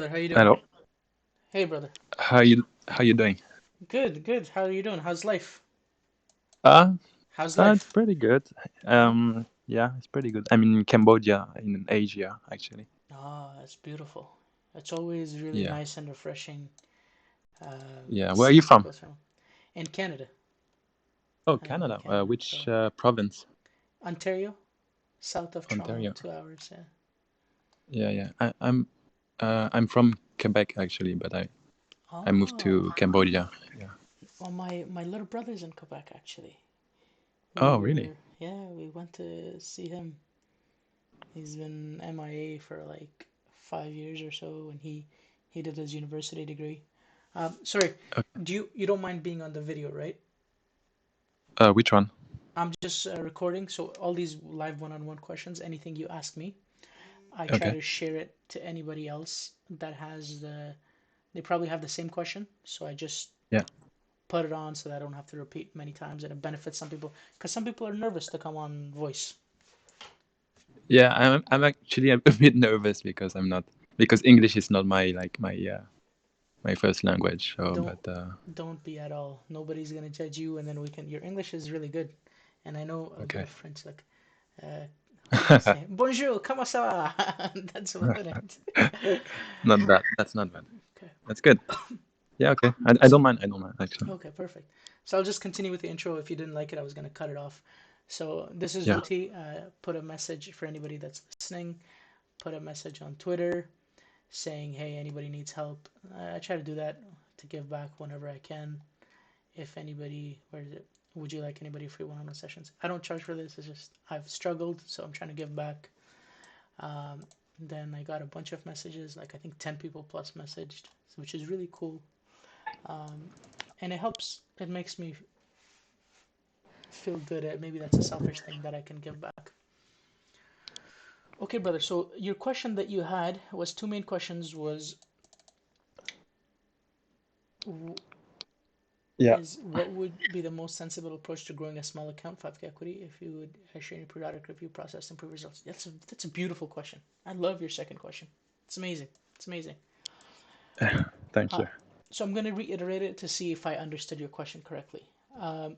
brother. How you doing? Hello. Hey, brother. How you doing? Good, good. How are you doing? How's life? Uh, How's it's life? pretty good. Yeah, it's pretty good. I'm in Cambodia, in Asia, actually. Ah, it's beautiful. It's always really Yeah, nice and refreshing yeah. Where are you seeing from? people's home. In Canada. Oh, I live in Canada. Canada. So Which province? Ontario, south of Toronto, Ontario. 2 hours. Yeah. Yeah, yeah. I'm from Quebec actually, but I moved Oh, to Cambodia. Yeah. well, my little brother's in Quebec actually. Oh, really? We went to see him. He's been MIA for like 5 years or so, and he did his university degree. Sorry, Okay. you don't mind being on the video, right? Which one? I'm just recording, so all these live one-on-one questions, anything you ask me, I try Okay. to share it to anybody else that has they probably have the same question, so I just Yeah. put it on so that I don't have to repeat many times, and it benefits some people because some people are nervous to come on voice. Yeah, I'm actually a bit nervous because I'm not because English is not my first language. So, Don't but don't be at all. Nobody's gonna judge you, and then we can. Your English is really good, and I know a bit okay. of French. Like, uh, how do you say bonjour, comment ça va? That's about it. Not bad. That's not bad. Okay. That's good. Yeah, okay. I So don't mind. I don't mind actually. okay, perfect. So I'll just continue with the intro. If you didn't like it, I was gonna cut it off. So this is Yeah. Ruti. Put a message for anybody that's listening. Put a message on Twitter saying, "Hey, anybody needs help." I try to do that to give back whenever I can. If anybody, where is it? Would you like anybody free one-on-one sessions? I don't charge for this. It's just I've struggled, so I'm trying to give back. Um, then I got a bunch of messages, like I think 10 people plus messaged, which is really cool. Um, and it helps. It makes me feel good. Maybe that's a selfish thing that I can give back. Okay, brother. So your question that you had was two main questions. Was Yeah. is what would be the most sensible approach to growing a small account, 5K equity, if you would share any periodic review process, improve results? That's a beautiful question. I love your second question. It's amazing. It's amazing. Thank Uh, you. so I'm going to reiterate it to see if I understood your question correctly.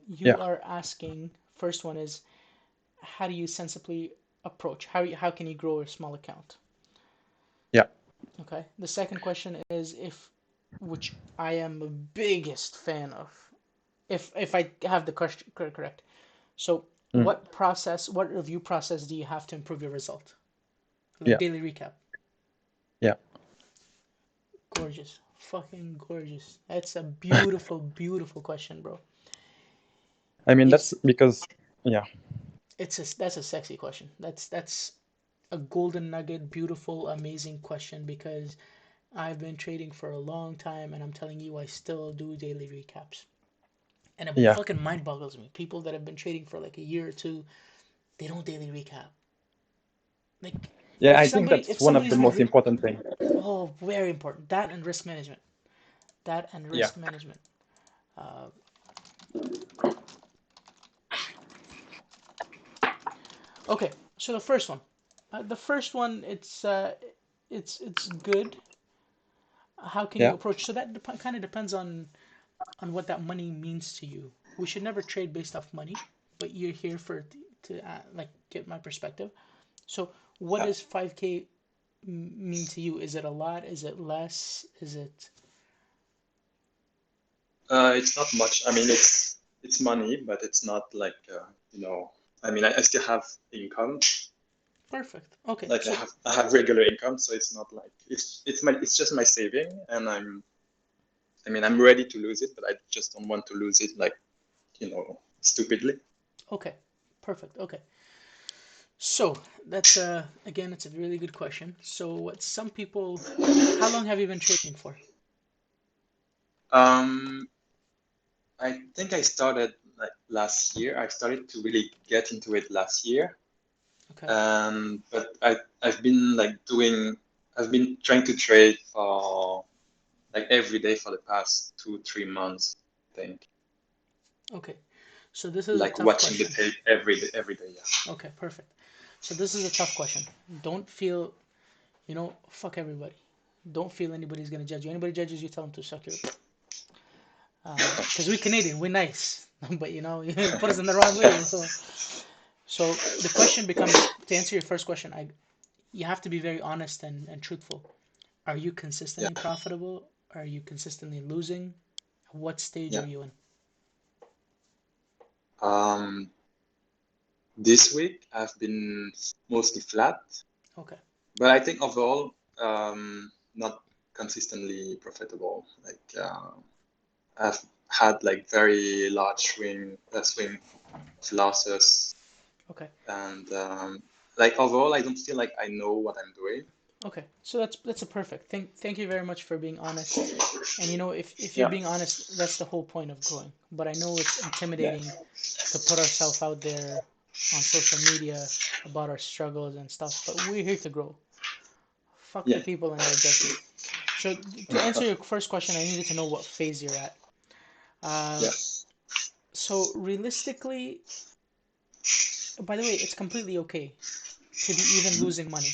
You Yeah. are asking, first one is, how do you sensibly approach? How can you grow a small account? Yeah. Okay. The second question is if, which I am the biggest fan of, if I have the question correct. So, Mm. what review process do you have to improve your result? Like Yeah. daily recap. Yeah. Gorgeous. Fucking gorgeous. That's a beautiful, beautiful question, bro. I mean, If that's because, yeah. that's a sexy question. That's a golden nugget, beautiful, amazing question because I've been trading for a long time and I'm telling you I still do daily recaps. And it Yeah. fucking mind boggles me. People that have been trading for like a year or two, they don't daily recap. Like Yeah, I think if that's one of the somebody's been most important things. oh, very important. That and risk management. That and Yeah. risk management. Uh, okay, so the first one, it's good. How can you Yeah. approach? So that kind of depends on what that money means to you. We should never trade based off money, but you're here for to like get my perspective. So, what Yeah. does 5K mean to you? Is it a lot? Is it less? Is it It's not much. I mean, it's money, but it's not like you know. I mean, I still have income. perfect? Okay, Like so I have regular income, so it's not like it's just my saving, and I mean I'm ready to lose it, but I just don't want to lose it like stupidly. okay, perfect. Okay, so that's again, it's a really good question. So, what some people, how long have you been trading for? Um, I think I started like last year. I started to really get into it last year. Okay, But I've been trying to trade for like every day for the past 2, 3 months, I think. okay. So this is a Like tough watching the question. tape every day, yeah. Okay, perfect. So this is a tough question. Don't feel, fuck everybody. Don't feel anybody's gonna judge you. Anybody judges you, tell them to suck your. Because we Canadian, we're nice, but you put us in the wrong way. So the question becomes, to answer your first question, you have to be very honest and truthful. Are you Yeah. consistently profitable? Are you consistently losing? What stage Yeah. are you in? This week I've been mostly flat, Okay. but I think overall, not consistently profitable. Like I've had like very large swing of losses, Okay. and like overall, I don't feel like I know what I'm doing. Okay. So that's a perfect. Thank you very much for being honest. And if you're Yeah. being honest, that's the whole point of growing. But I know it's Yeah. intimidating to put ourselves out there on social media about our struggles and stuff, but we're here to grow. Fuck the Yeah. people and their judgment. So to answer your first question, I needed to know what phase you're at. Yeah. So realistically, by the way, it's completely okay to be even Mhm. losing money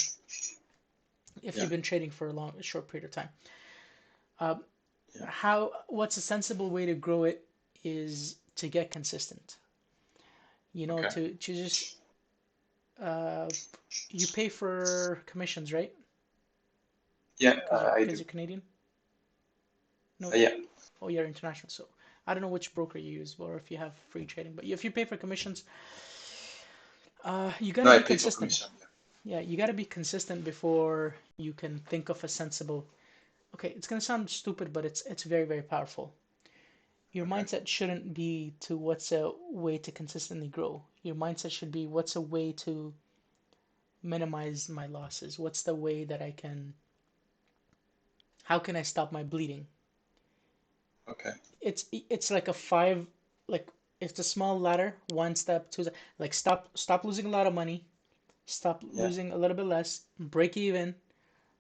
if Yeah. you've been trading for a short period of time. Uh, Yeah. what's a sensible way to grow it is to get consistent. Okay. To just uh, you pay for commissions, right? Yeah, Because you I because do. you're Canadian. No, Yeah. oh, you're international. So I don't know which broker you use or if you have free trading, but if you pay for commissions, you No, gotta I be pay for consistent. commission. Yeah, you gotta be consistent before you can think of a sensible. Okay, it's gonna sound stupid, but it's very very powerful. Your Okay. mindset shouldn't be to what's a way to consistently grow. Your mindset should be what's a way to minimize my losses. What's the way that I can? How can I stop my bleeding? Okay. It's like a five, like it's a small ladder, one step, two step, like stop losing a lot of money, stop Yeah. losing a little bit less, break even,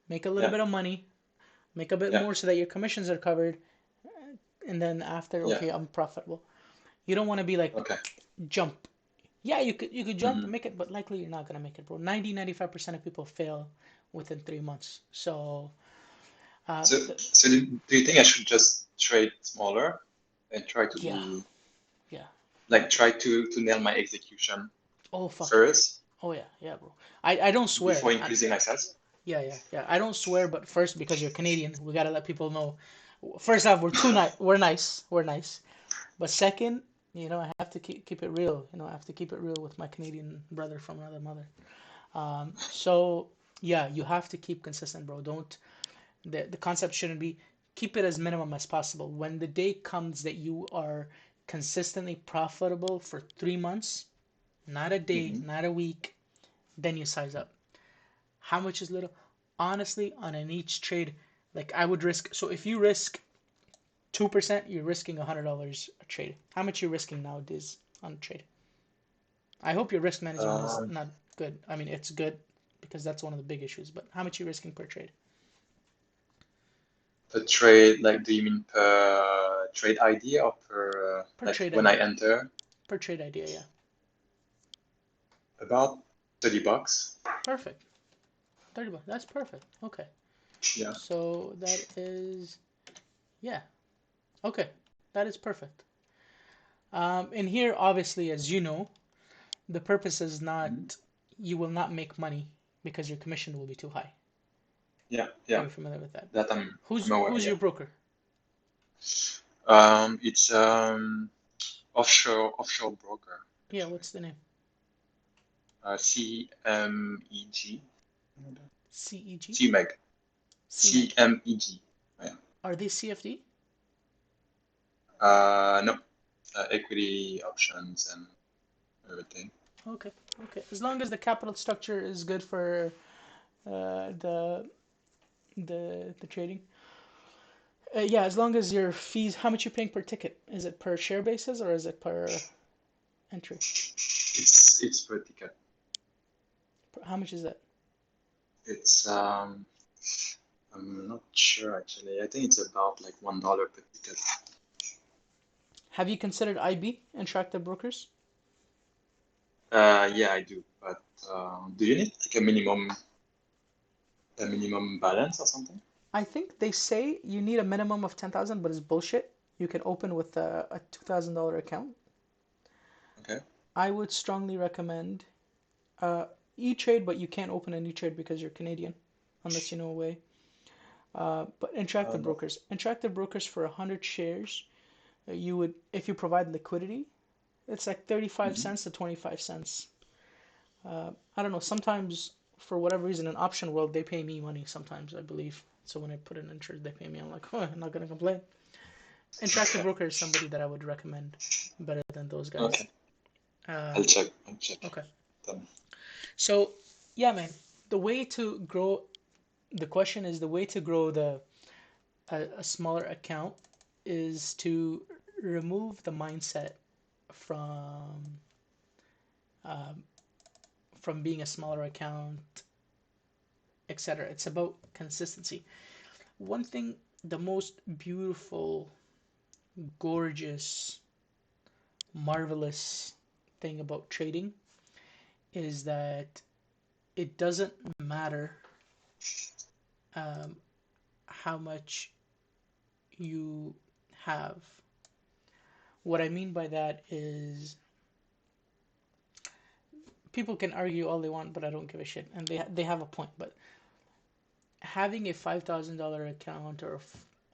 make a little Yeah. bit of money, make a bit Yeah. more so that your commissions are covered, and then after, Yeah. okay, I'm profitable. You don't want to be like Okay. jump. Yeah, you could jump and Hmm. make it, but likely you're not gonna make it, bro. 95% of people fail within 3 months. So, uh, So, the, so do you think I should just trade smaller and try to yeah, be yeah. like try to nail my execution Oh fuck yeah. first Oh yeah, yeah, bro. I don't swear. before increasing my size? Yeah, yeah, yeah. I don't swear, but first, because you're Canadian, we gotta let people know. First off, we're too nice. We're nice. We're nice. But second, I have to keep it real. I have to keep it real with my Canadian brother from another mother. So yeah, you have to keep consistent, bro. Don't the concept shouldn't be keep it as minimum as possible. When the day comes that you are consistently profitable for 3 months, not a day, Hmm. not a week, then you size up. How much is little? Honestly, on an each trade, like I would risk. So if you risk 2%, you're risking $100 a trade. How much you risking nowadays on a trade? I hope your risk management is Um, not good. I mean, it's good because that's one of the big issues. But how much you risking per trade? the trade, like, do you mean per trade idea or per Per like trade when I idea. enter? Per trade idea, yeah. About $30. Perfect. 30 bucks. That's perfect. Okay. Yeah. So that is, yeah. Okay. That is perfect. And here, obviously, as you know, the purpose is Mhm. not, you will not make money because your commission will be too high. Yeah. Yeah. You're familiar with that. That I'm Who's aware. who's Yeah. your broker? It's offshore broker. Yeah, Actually. what's the name? CMEG. CEG? CMEG. CMEG. CMEG. Yeah. Are they CFD? No. Equity options and everything. Okay, okay. As long as the capital structure is good for the trading. Yeah, as long as your fees, how much you paying per ticket? Is it per share basis or is it per entry? It's per ticket. How much is that? It's I'm not sure actually. I think it's about like $1 per ticket. Have you considered IB, Interactive Brokers? Yeah, I do. But do you need like a minimum balance or something? I think they say you need a minimum of 10,000, but it's bullshit. You can open with a $2,000 account. Okay. I would strongly recommend uh, E-Trade, but you can't open an E-Trade because you're Canadian, unless you know a way. But interactive No. brokers, interactive brokers for 100 shares, you would, if you provide liquidity, it's like 35 Hmm. cents to 25 cents. I don't know. Sometimes, for whatever reason, in option world, they pay me money. Sometimes, I believe. So when I put in interest, they pay me. I'm like, oh, I'm not gonna complain. Interactive Okay. broker is somebody that I would recommend better than those guys. Okay. I'll Um, check. I'll check. okay. Then. So yeah, man. The way to grow. The question is the way to grow a smaller account is to remove the mindset from um, from being a smaller account, etc. It's about consistency. One thing, the most beautiful, gorgeous, marvelous thing about trading is that it doesn't matter um, how much you have. What I mean by that is people can argue all they want, but I don't give a shit, and they have a point. But having a $5,000 account or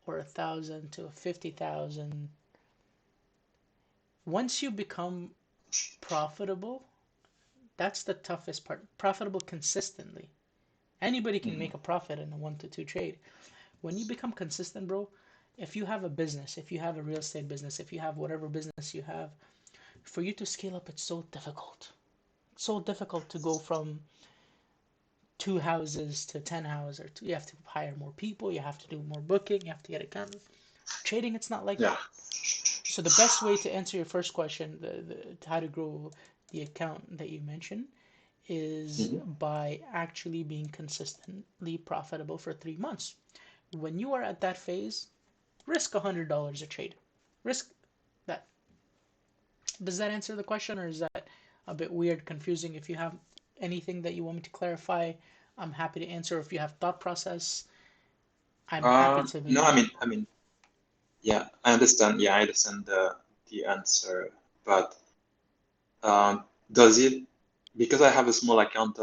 1,000 to 50,000, once you become profitable, that's the toughest part. Profitable consistently. Anybody can Hmm. make a profit in a 1 to 2 trade. When you become consistent, bro, if you have a business, if you have a real estate business, if you have whatever business you have, for you to scale up, it's so difficult. It's so difficult to go from 2 houses to 10 houses. You have to hire more people, you have to do more booking, you have to get accountants. Trading, it's not like Yeah. that. So the best way to answer your first question, how to grow the account that you mentioned, is Hmm. by actually being consistently profitable for 3 months. When you are at that phase, risk $100 a trade. Risk that. Does that answer the question, or is that a bit weird, confusing? If you have anything that you want me to clarify, I'm happy to answer. If you have thought process, I'm happy to No, be. yeah, I understand. Yeah, I understand the answer, but does it, because I have a small account,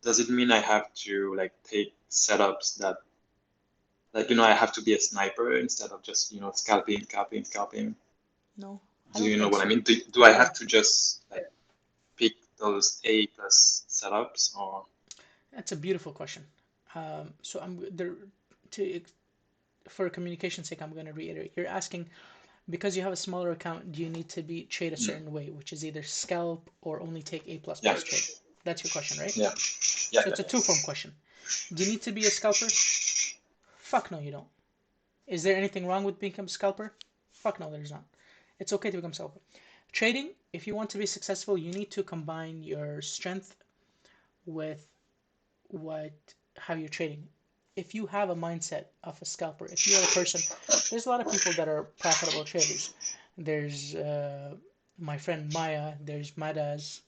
does it mean I have to like take setups that, like, I have to be a sniper instead of just, scalping, scalping, scalping? No, I Do don't you know think what I so. mean? Do I Yeah, have to just like pick those A plus setups or? that's a beautiful question. So I'm there to for communication sake, I'm going to reiterate. You're asking because you have a smaller account, do you need to be trade a Mm, certain way, which is either scalp or only take A plus yeah, plus trade? That's your question, right? yeah, yeah, So yeah, it's a two-form question. Do you need to be a scalper? Fuck no, you don't. Is there anything wrong with becoming a scalper? Fuck no, there's not. It's okay to become a scalper. Trading, if you want to be successful, you need to combine your strength with what how you're trading. If you have a mindset of a scalper, if you are a person, there's a lot of people that are profitable traders. There's my friend Maya, there's Madaz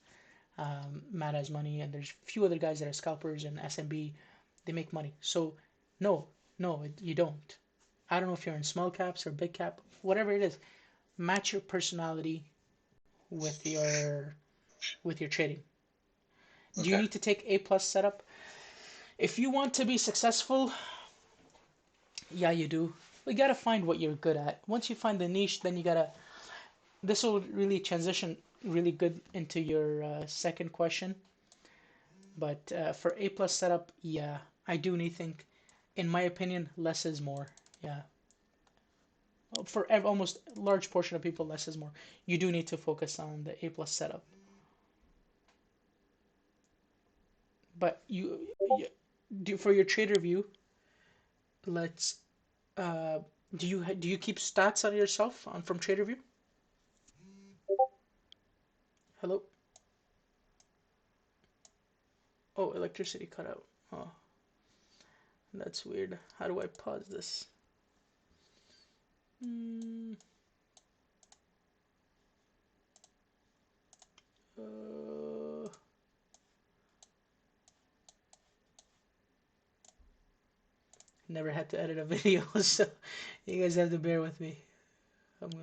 Money, and there's a few other guys that are scalpers and SMB. They make money. So, no, no, you don't. I don't know if you're in small caps or big cap, whatever it is. Match your personality with your trading. Do you okay. need to take A plus setup? If you want to be successful, yeah, you do. You gotta find what you're good at. Once you find the niche, then you gotta. This will really transition really good into your second question. But for A plus setup, yeah, I do need think. In my opinion, less is more. Yeah, for almost large portion of people, less is more. You do need to focus on the A plus setup. But you for your trader view, let's. Uh, do you keep stats on yourself on from trader view? Hello. Oh, electricity cut out. Oh, that's weird. How do I pause this? Mm, uh, never had to edit a video, so you guys have to bear with me. I'm gonna